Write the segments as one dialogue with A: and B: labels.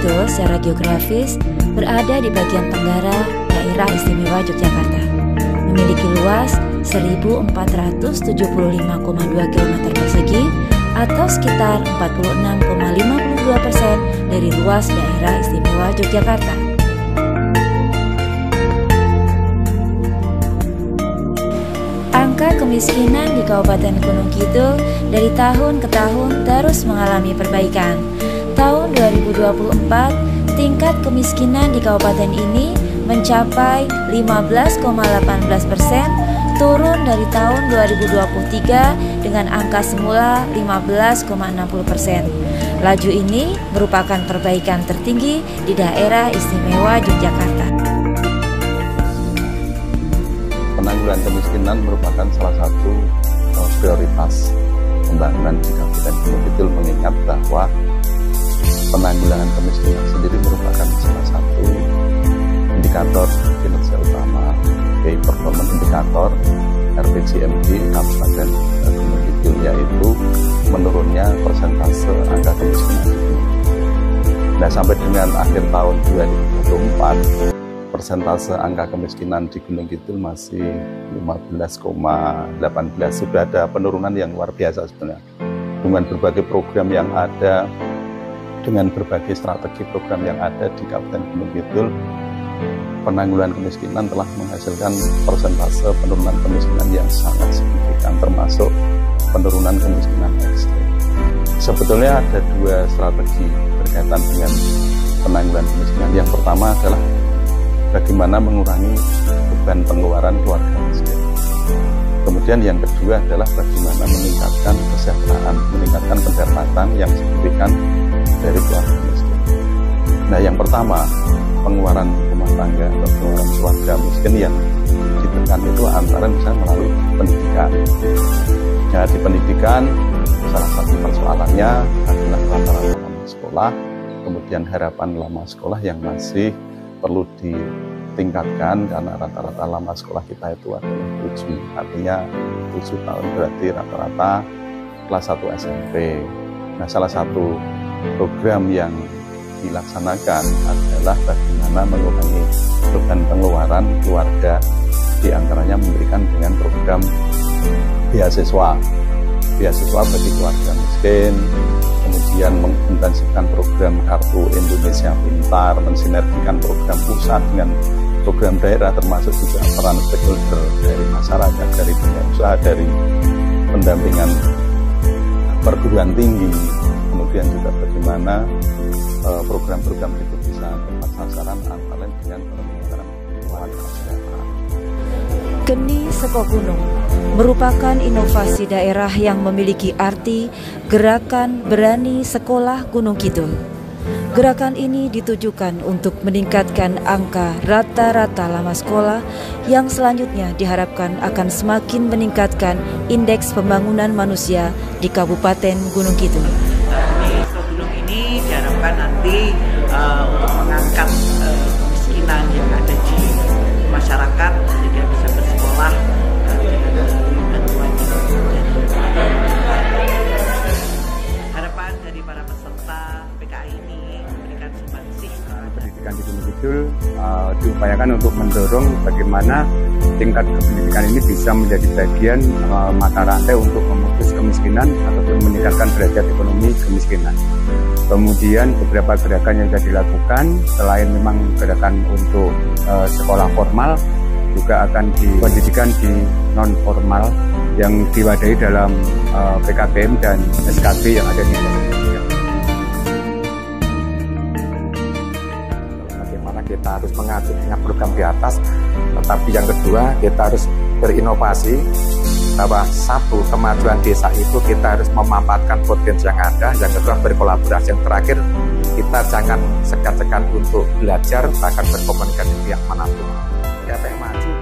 A: Kidul secara geografis berada di bagian tenggara daerah istimewa Yogyakarta, memiliki luas 1.475,2 km persegi atau sekitar 46,52% dari luas daerah istimewa Yogyakarta. Angka kemiskinan di Kabupaten Gunung Kidul dari tahun ke tahun terus mengalami perbaikan. Tahun 2024, tingkat kemiskinan di kabupaten ini mencapai 15,18%, turun dari tahun 2023 dengan angka semula 15,60%. Laju ini merupakan perbaikan tertinggi di daerah istimewa Yogyakarta.
B: Penanggulangan kemiskinan merupakan salah satu prioritas pembangunan di Kabupaten Gunung Kidul, mengingat bahwa penanggulangan kemiskinan sendiri merupakan salah satu indikator kinerja utama, performance indikator RPJMD Kabupaten Gunung Kidul, yaitu menurunnya persentase angka kemiskinan. Nah, sampai dengan akhir tahun 2024, persentase angka kemiskinan di Gunung Kidul masih 15,18. Sudah ada penurunan yang luar biasa sebenarnya. Dengan berbagai program yang ada, dengan berbagai strategi program yang ada di Kabupaten Gunung Kidul, penanggulangan kemiskinan telah menghasilkan persentase penurunan kemiskinan yang sangat signifikan, termasuk penurunan kemiskinan ekstrem. Sebetulnya ada dua strategi berkaitan dengan penanggulangan kemiskinan. Yang pertama adalah bagaimana mengurangi beban pengeluaran keluarga miskin. Kemudian yang kedua adalah bagaimana meningkatkan kesejahteraan, meningkatkan pendapatan yang signifikan dari keluarga miskin. Nah, yang pertama, pengeluaran rumah tangga atau pengeluaran keluarga miskin yang ditekan itu antara misalnya melalui pendidikan. Nah, di pendidikan salah satu persoalannya adalah rata-rata lama sekolah, kemudian harapan lama sekolah yang masih perlu ditingkatkan karena rata-rata lama sekolah kita itu adalah 7, artinya 7 tahun berarti rata-rata kelas 1 SMP. Nah, salah satu program yang dilaksanakan adalah bagaimana mengurangi beban pengeluaran keluarga, diantaranya memberikan dengan program beasiswa bagi keluarga miskin, kemudian mengintensifkan program Kartu Indonesia Pintar, mensinergikan program pusat dengan program daerah, termasuk juga peran stakeholder dari masyarakat, dari dunia usaha, dari pendampingan perguruan tinggi, kemudian juga bagaimana program-program itu bisa tepat sasaran antara lain dengan peningkatan kesejahteraan.
A: Geni Seko Gunung merupakan inovasi daerah yang memiliki arti Gerakan Berani Sekolah Gunung Kidul. Gerakan ini ditujukan untuk meningkatkan angka rata-rata lama sekolah yang selanjutnya diharapkan akan semakin meningkatkan indeks pembangunan manusia di Kabupaten Gunung Kidul.
C: Gunung ini diharapkan nanti untuk mengangkat kemiskinan yang ada di masyarakat, sehingga bisa bersekolah dengan bantuan harapan dari para peserta PKI ini memberikan sumbangsi.
D: Pendidikan di Gunung Kidul diupayakan untuk mendorong bagaimana tingkat pendidikan ini bisa menjadi bagian mata rantai untuk memutus kemiskinan ataupun meningkatkan derajat ekonomi kemiskinan. Kemudian beberapa gerakan yang sudah dilakukan, selain memang gerakan untuk sekolah formal, juga akan pendidikan di non formal yang diwadahi dalam PKBM dan SKB yang ada di Indonesia. Bagaimana kita harus mengacu dengan program di atas, tetapi yang kedua kita harus berinovasi, bahwa satu, kemajuan desa itu kita harus memanfaatkan potensi yang ada, yang kedua berkolaborasi, yang terakhir kita jangan segan-segan untuk belajar, bahkan berkomunikasi pihak manapun. Siapa yang maju?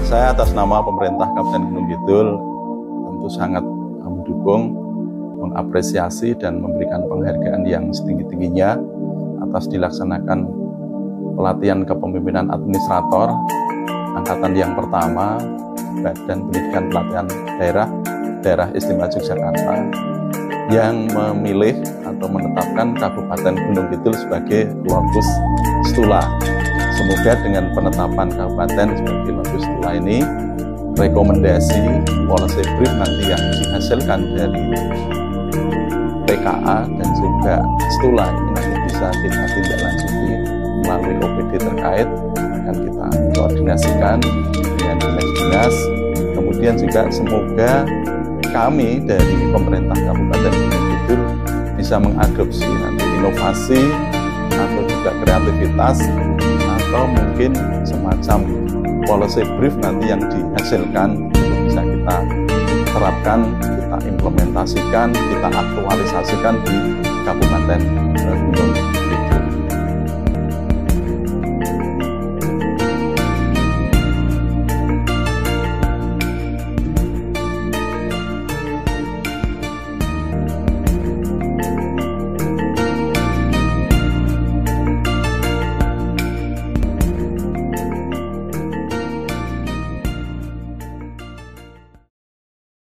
B: Saya atas nama pemerintah Kabupaten Gunung Kidul tentu sangat mendukung, mengapresiasi dan memberikan penghargaan yang setinggi-tingginya atas dilaksanakan pelatihan kepemimpinan administrator angkatan yang pertama Badan Pendidikan Pelatihan Daerah Istimewa Yogyakarta yang memilih atau menetapkan Kabupaten Gunung Kidul sebagai lokus stula. Semoga dengan penetapan kabupaten sebagai lokus stula ini, rekomendasi policy brief nanti yang dihasilkan dari PKA dan juga stula ini nanti bisa kita tindak lanjuti melalui OPD terkait, akan kita koordinasikan dengan dinas-dinas. Kemudian juga semoga kami dari pemerintah Kabupaten Gunung Kidul bisa mengadopsi nanti inovasi atau juga kreativitas atau mungkin semacam policy brief nanti yang dihasilkan itu bisa kita terapkan, kita implementasikan, kita aktualisasikan di Kabupaten Gunung Kidul.